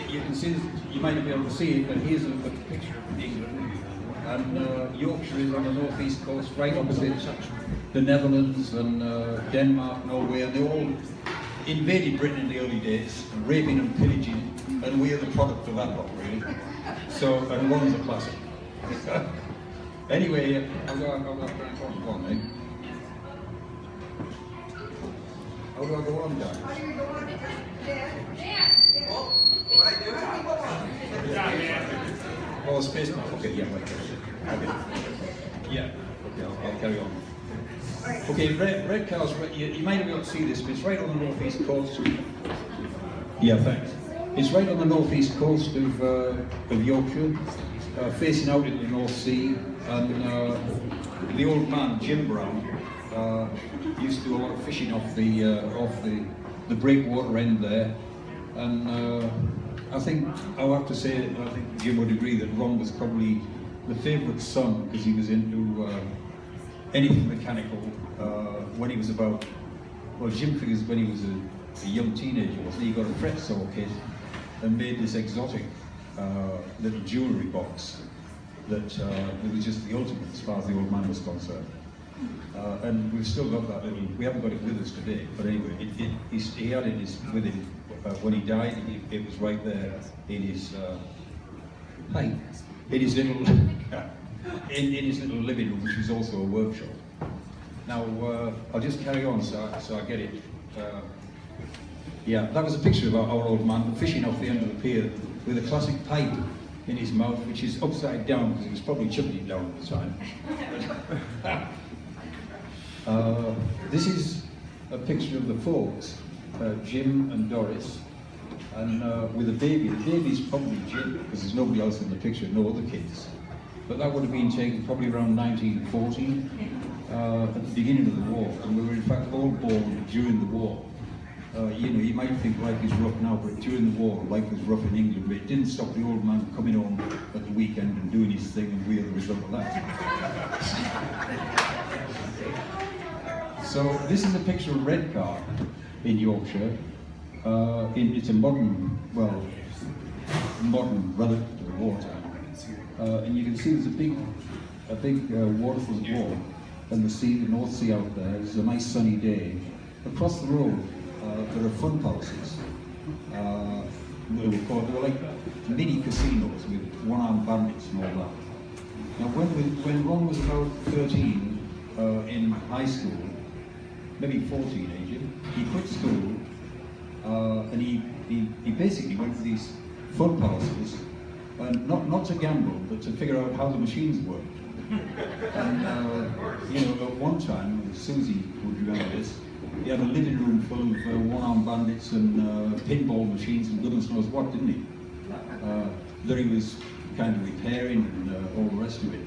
you can see, you might not be able to see it, but here's a picture of England. And Yorkshire is on the northeast coast, right opposite the Netherlands and Denmark, Norway, and they all invaded Britain in the early days, raping and pillaging, and we are the product of that lot, really. So, and one's a classic. Anyway, I'll go on, eh? How do I go on, guys? Oh, space bar. Okay, yeah, right. Okay. Yeah, okay, I'll carry on. Okay, Redcar's, you might be able to see this, but it's right on the northeast coast. Yeah, thanks. It's right on the northeast coast of Yorkshire, facing out into the North Sea, and the old man, Jim Brown, used to do a lot of fishing off the breakwater end there, and I think I'll have to say, I think Jim would agree that Ron was probably the favourite son because he was into anything mechanical when he was about, well, Jim figures when he was a young teenager, wasn't he? He got a fret saw kit and made this exotic little jewellery box that it was just the ultimate as far as the old man was concerned. And we've still got that little, we haven't got it with us today, but anyway, he had it with him when he died. It was right there in his in his little in his little living room, which was also a workshop. Now I'll just carry on so I get it. Yeah, that was a picture of our old man fishing off the end of the pier with a classic pipe in his mouth, which is upside down because he was probably chucking it down at the time. This is a picture of the folks, Jim and Doris, and with a baby. The baby's probably Jim because there's nobody else in the picture, no other kids. But that would have been taken probably around 1914, at the beginning of the war, and we were in fact all born during the war. You know, you might think life is rough now, but during the war, life was rough in England, but it didn't stop the old man coming home at the weekend and doing his thing, and we are the result of that. So this is a picture of Redcar in Yorkshire. It's a modern relic to the wartime. And you can see there's a big waterfront wall and the sea, the North Sea out there. It's a nice sunny day. Across the road, there are fun houses. They were like mini casinos with one-armed bandits and all that. Now, when Ron was about 13 in high school, maybe 14 age, he quit school and he basically went to these fun houses, and not to gamble, but to figure out how the machines worked. And you know, at one time, Susie would remember this, he had a living room full of one-armed bandits and pinball machines and goodness knows what, didn't he? That he was kind of repairing and all the rest of it.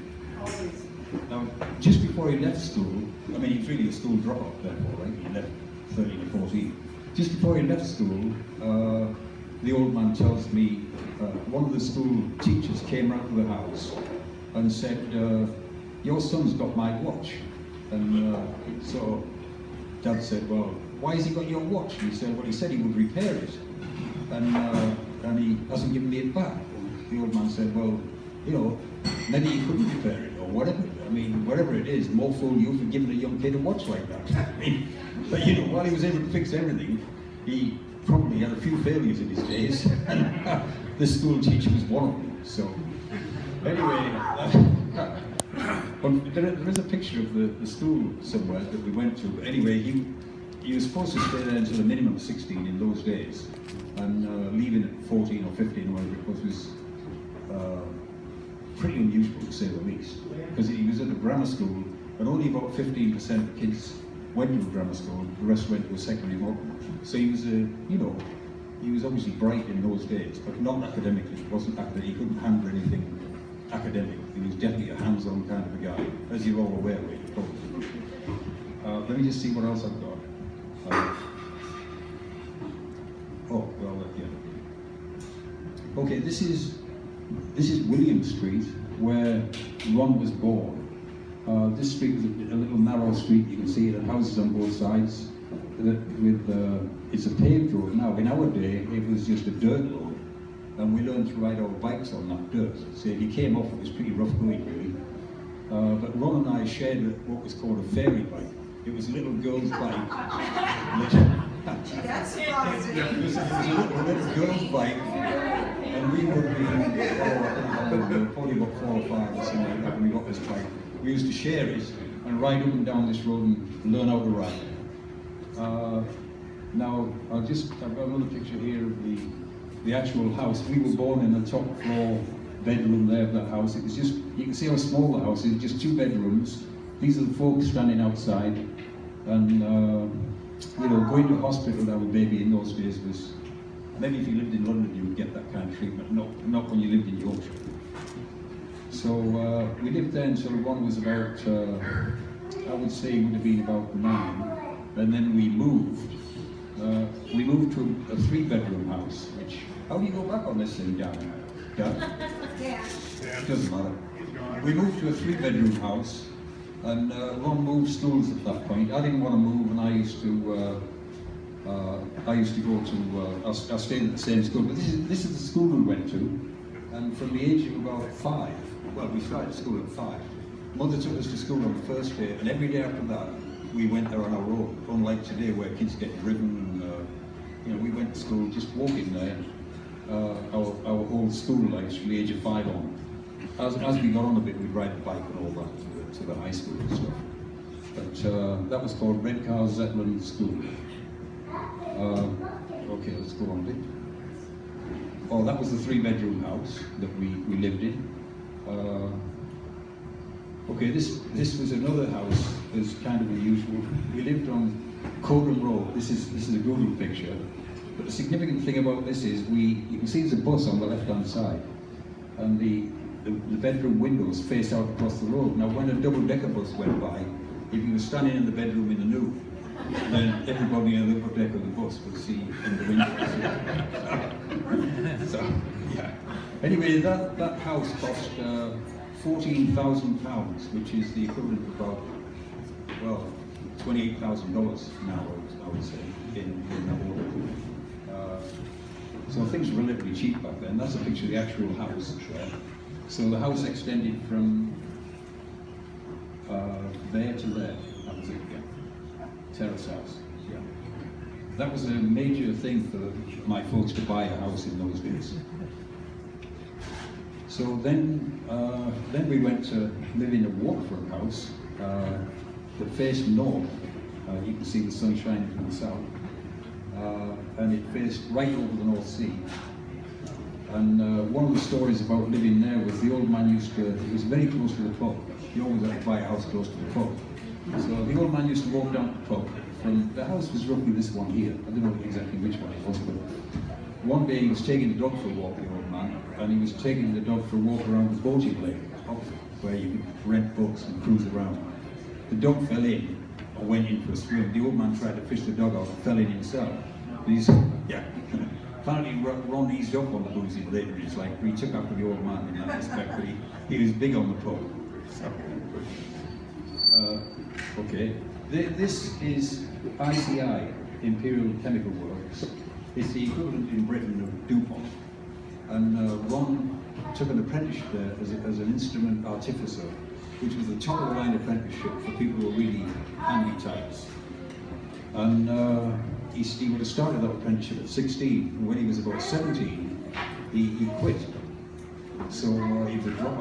Now, just before he left school, I mean, he's really a school dropout, therefore, right? He left 13 or 14. Just before he left school, the old man tells me one of the school teachers came round to the house and said, your son's got my watch. And so Dad said, well, why has he got your watch? And he said, well, he said he would repair it. And he hasn't given me it back. The old man said, well, you know, maybe he couldn't repair it or whatever. I mean, whatever it is, more fool you for giving a young kid a watch like that. I mean, but you know, while he was able to fix everything, he probably had a few failures in his days, and the school teacher was one of them. So, anyway, there is a picture of the school somewhere that we went to. Anyway, he was supposed to stay there until a minimum of 16 in those days, and leaving at 14 or 15 or whatever it was pretty unusual to say the least, because he was at a grammar school, and only about 15% of kids went to a grammar school, the rest went to a secondary model. So he was he was obviously bright in those days, but not academically. He wasn't academic. He couldn't handle anything academic. He was definitely a hands-on kind of a guy, as you're all aware of, probably. Let me just see what else I've got. Yeah. Okay, this is William Street, where Ron was born. This street is a little narrow street. You can see the houses on both sides. It's a paved road now. In our day, it was just a dirt road, and we learned to ride our bikes on that dirt. So if you came off, it was pretty rough going, really. But Ron and I shared what was called a fairy bike. It was a little girl's bike. That's surprising. It was a little girl's bike, and we would be probably about 4 or 5 or something like that when we got this bike. We used to share it and ride up and down this road and learn how to ride. Now, I've got another picture here of the actual house. We were born in the top floor bedroom there of that house. It was just, you can see how small the house is, just 2 bedrooms. These are the folks standing outside, and you know, going to hospital to have a baby in those days was, maybe if you lived in London you would get that kind of treatment, not when you lived in Yorkshire. So we lived there until Ron was about, I would say he would have been about 9, and then we moved. We moved to a 3-bedroom house, which, how do you go back on this thing, Dan? Yeah. It doesn't matter. We moved to a 3-bedroom house, and Ron moved schools at that point. I didn't want to move, and I used to go to, I stayed at the same school, but this is the school we went to, and from the age of about 5, well, we started school at 5. Mother took us to school on the first day, and every day after that, we went there on our own, unlike today where kids get driven, and you know, we went to school just walking there, our whole school life from the age of 5 on. As we got on a bit, we'd ride the bike and all that to the high school and stuff. But that was called Redcar Zetland School. Okay, let's go on a bit. Oh, that was the 3-bedroom house that we lived in. Okay, this was another house that's kind of unusual. We lived on Coldham Road. This is a Google picture. But the significant thing about this is you can see there's a bus on the left-hand side, and the bedroom windows face out across the road. Now, when a double-decker bus went by, if you were standing in the bedroom in the noob, then everybody in the upper deck of the bus would see in the windows. So, yeah. Anyway, that house cost £14,000, which is the equivalent of about, well, $28,000 now, I would say, in that order. So things were relatively cheap back then. That's a picture of the actual house. So the house extended from there to there. That was it, yeah. Terrace house. Yeah. That was a major thing for my folks to buy a house in those days. So then we went to live in a waterfront house that faced north. You can see the sun shining from the south. And it faced right over the North Sea. And one of the stories about living there was the old man it was very close to the pub. He always had to buy a house close to the pub. So the old man used to walk down to the pub, and the house was roughly this one here. I don't know exactly which one it was, but one day he was taking the dog for a walk, the old man, and he was taking the dog for a walk around the boating lake, where you could rent boats and cruise around. The dog fell in, or went in for a swim. The old man tried to fish the dog out and fell in himself. Apparently Ron eased up on the boozy later in his life, but he took after the old man in that respect, but he was big on the pub. So, okay, this is ICI, Imperial Chemical Works. It's the equivalent in Britain of DuPont. And Ron took an apprenticeship there as an instrument artificer, which was the top of the line apprenticeship for people who were really handy types. And he would have started that apprenticeship at 16, and when he was about 17, he quit. So he was a dropout.